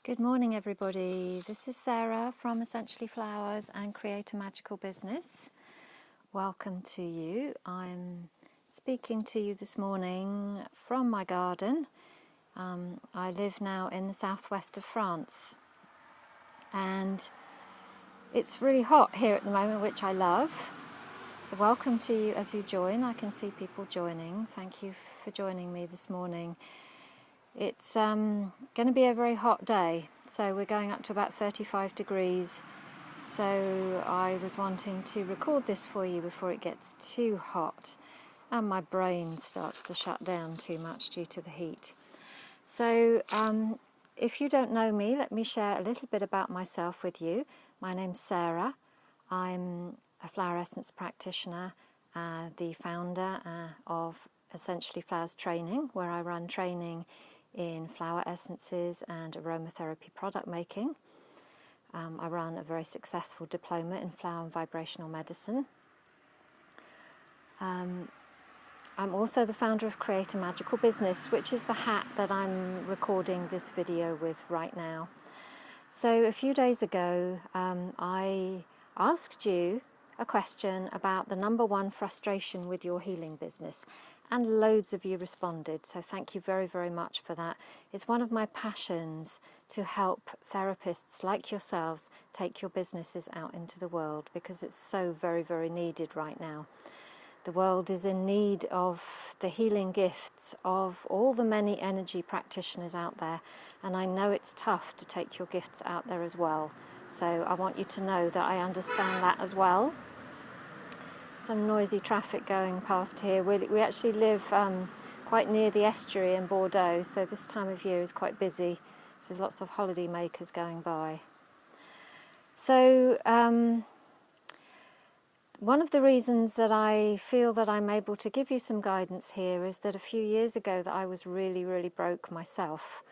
Good morning, everybody. This is Sarah from Essentially Flowers and Create a Magical Business. Welcome to you. I'm speaking to you this morning from my garden. I live now in the southwest of France, and it's really hot here at the moment, which I love. So welcome to you as you join. I can see people joining. Thank you for joining me this morning. It's going to be a very hot day, so we're going up to about 35 degrees. So I was wanting to record this for you before it gets too hot and my brain starts to shut down too much due to the heat. So if you don't know me, let me share a little bit about myself with you. My name's Sarah. I'm a flower essence practitioner, the founder of Essentially Flowers Training, where I run training in flower essences and aromatherapy product making. I run a very successful diploma in flower and vibrational medicine. I'm also the founder of Create a Magical Business, which is the hat that I'm recording this video with right now. So a few days ago, I asked you a question about the number one frustration with your healing business, and loads of you responded, so thank you very, very much for that. It's one of my passions to help therapists like yourselves take your businesses out into the world, because it's so very, very needed right now. The world is in need of the healing gifts of all the many energy practitioners out there, and I know it's tough to take your gifts out there as well. So I want you to know that I understand that as well. Some noisy traffic going past here. We actually live quite near the estuary in Bordeaux, so this time of year is quite busy. So there's lots of holiday makers going by. So one of the reasons that I feel that I'm able to give you some guidance here is that a few years ago that I was really, really broke myself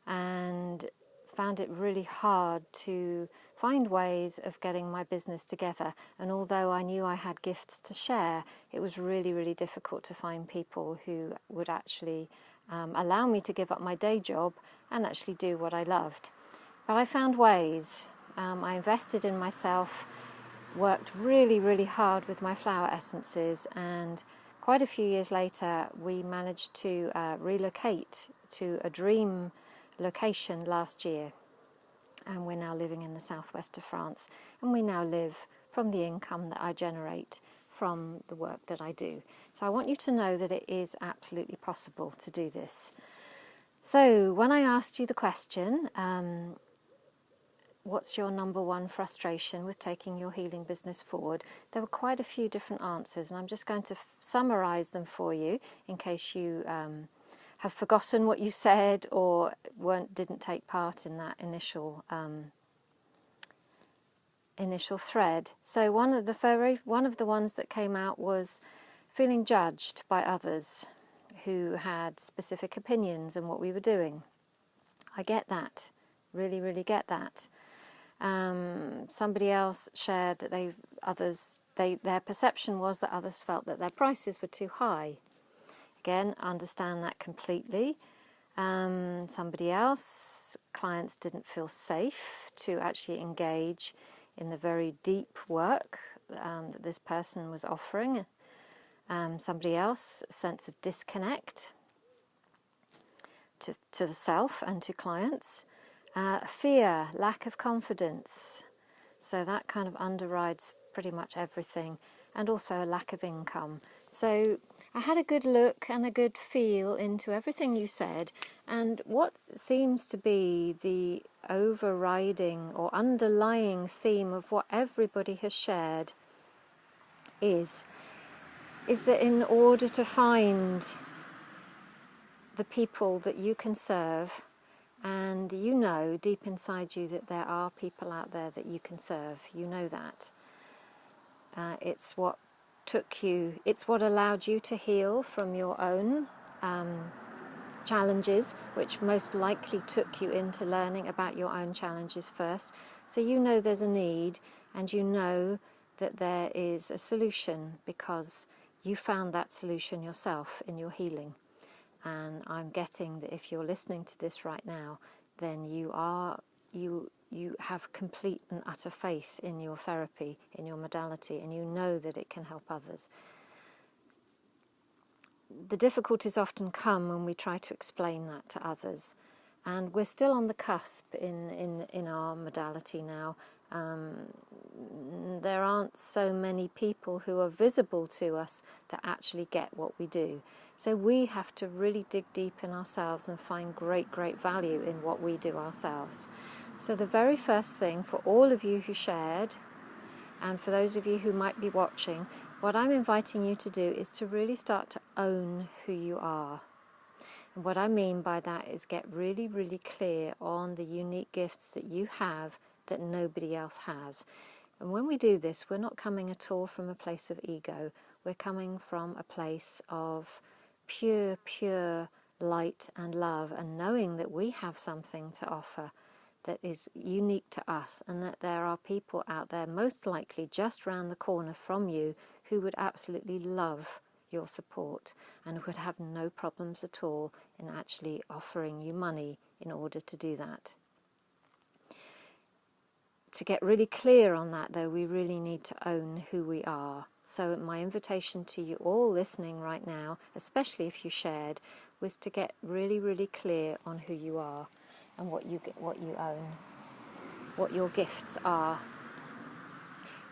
and found it really hard to find ways of getting my business together. And although I knew I had gifts to share, it was really, really difficult to find people who would actually allow me to give up my day job and actually do what I loved. But I found ways. I invested in myself, worked really, really hard with my flower essences, and quite a few years later we managed to relocate to a dream location last year, and we're now living in the southwest of France, and we now live from the income that I generate from the work that I do. So I want you to know that it is absolutely possible to do this. So when I asked you the question, what's your number one frustration with taking your healing business forward, there were quite a few different answers, and I'm just going to summarize them for you in case you have forgotten what you said or didn't take part in that initial thread. So one of the ones that came out was feeling judged by others who had specific opinions on what we were doing. I get that, really, really get that. Somebody else shared that their perception was that others felt that their prices were too high. Again, understand that completely. Somebody else, clients didn't feel safe to actually engage in the very deep work that this person was offering. Somebody else, a sense of disconnect to the self and to clients. Fear, lack of confidence. So that kind of underrides pretty much everything. And also a lack of income. So I had a good look and a good feel into everything you said, and what seems to be the overriding or underlying theme of what everybody has shared is that in order to find the people that you can serve, and you know deep inside you that there are people out there that you can serve, you know that. It's what it's what allowed you to heal from your own challenges, which most likely took you into learning about your own challenges first. So you know there's a need, and you know that there is a solution because you found that solution yourself in your healing. And I'm getting that if you're listening to this right now, then you have complete and utter faith in your therapy, in your modality, and you know that it can help others. The difficulties often come when we try to explain that to others, and we're still on the cusp in our modality now. There aren't so many people who are visible to us that actually get what we do. So we have to really dig deep in ourselves and find great, great value in what we do ourselves. So the very first thing for all of you who shared, and for those of you who might be watching, what I'm inviting you to do is to really start to own who you are. And what I mean by that is get really, really clear on the unique gifts that you have that nobody else has. And when we do this, we're not coming at all from a place of ego. We're coming from a place of pure light and love, and knowing that we have something to offer that is unique to us, and that there are people out there, most likely just round the corner from you, who would absolutely love your support and would have no problems at all in actually offering you money in order to do that. To get really clear on that, though, we really need to own who we are. So my invitation to you all listening right now, especially if you shared, was to get really, really clear on who you are and what you own, what your gifts are.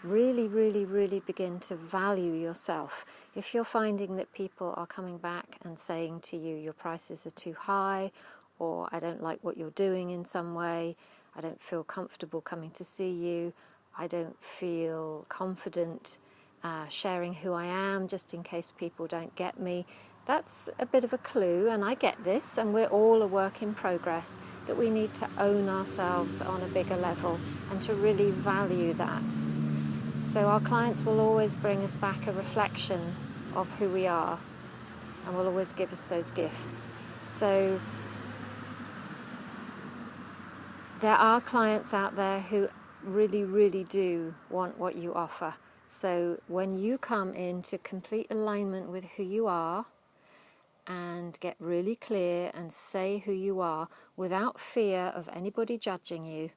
Really, really, really begin to value yourself. If you're finding that people are coming back and saying to you, your prices are too high, or I don't like what you're doing in some way, I don't feel comfortable coming to see you, I don't feel confident sharing who I am just in case people don't get me, that's a bit of a clue, and I get this, and we're all a work in progress, that we need to own ourselves on a bigger level and to really value that. So our clients will always bring us back a reflection of who we are, and will always give us those gifts. So there are clients out there who really, really do want what you offer. So when you come into complete alignment with who you are and get really clear and say who you are without fear of anybody judging you,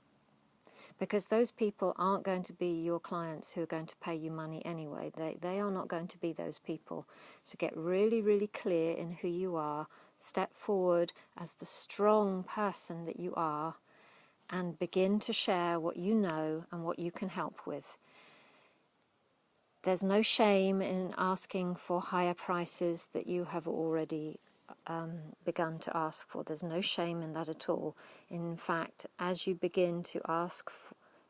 because those people aren't going to be your clients who are going to pay you money anyway. They are not going to be those people. So get really, really clear in who you are. Step forward as the strong person that you are and begin to share what you know and what you can help with. There's no shame in asking for higher prices that you have already begun to ask for. There's no shame in that at all. In fact, as you begin to ask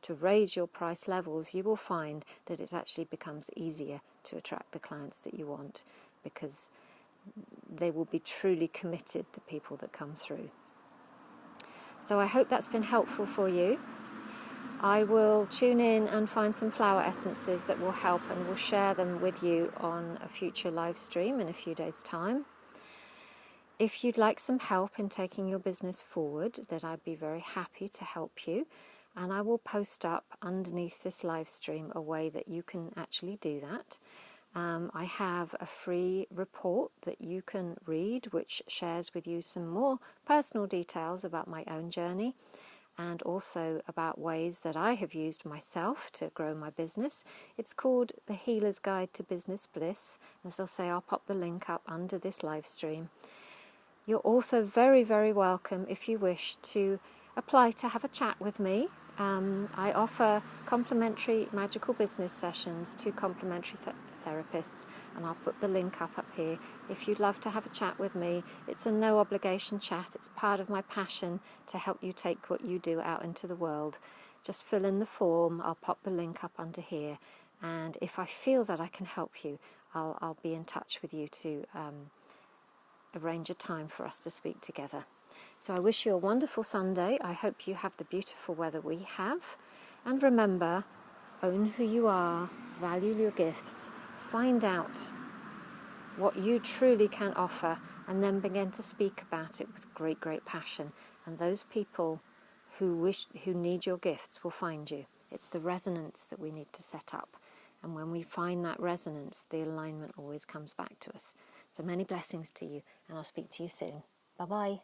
to raise your price levels, you will find that it actually becomes easier to attract the clients that you want, because they will be truly committed, the people that come through. So I hope that's been helpful for you. I will tune in and find some flower essences that will help, and will share them with you on a future live stream in a few days' time. If you'd like some help in taking your business forward, then I'd be very happy to help you. And I will post up underneath this live stream a way that you can actually do that. I have a free report that you can read, which shares with you some more personal details about my own journey, and also about ways that I have used myself to grow my business. It's called The Healer's Guide to Business Bliss. As I'll say, I'll pop the link up under this live stream. You're also very, very welcome, if you wish, to apply to have a chat with me. I offer complimentary magical business sessions to complimentary therapists, and I'll put the link up here. If you'd love to have a chat with me, it's a no obligation chat. It's part of my passion to help you take what you do out into the world. Just fill in the form. I'll pop the link up under here, and if I feel that I can help you, I'll be in touch with you to arrange a time for us to speak together. So I wish you a wonderful Sunday. I hope you have the beautiful weather we have. And remember, own who you are, value your gifts, find out what you truly can offer, and then begin to speak about it with great, great passion. And those people who need your gifts will find you. It's the resonance that we need to set up. And when we find that resonance, the alignment always comes back to us. So many blessings to you, and I'll speak to you soon. Bye-bye.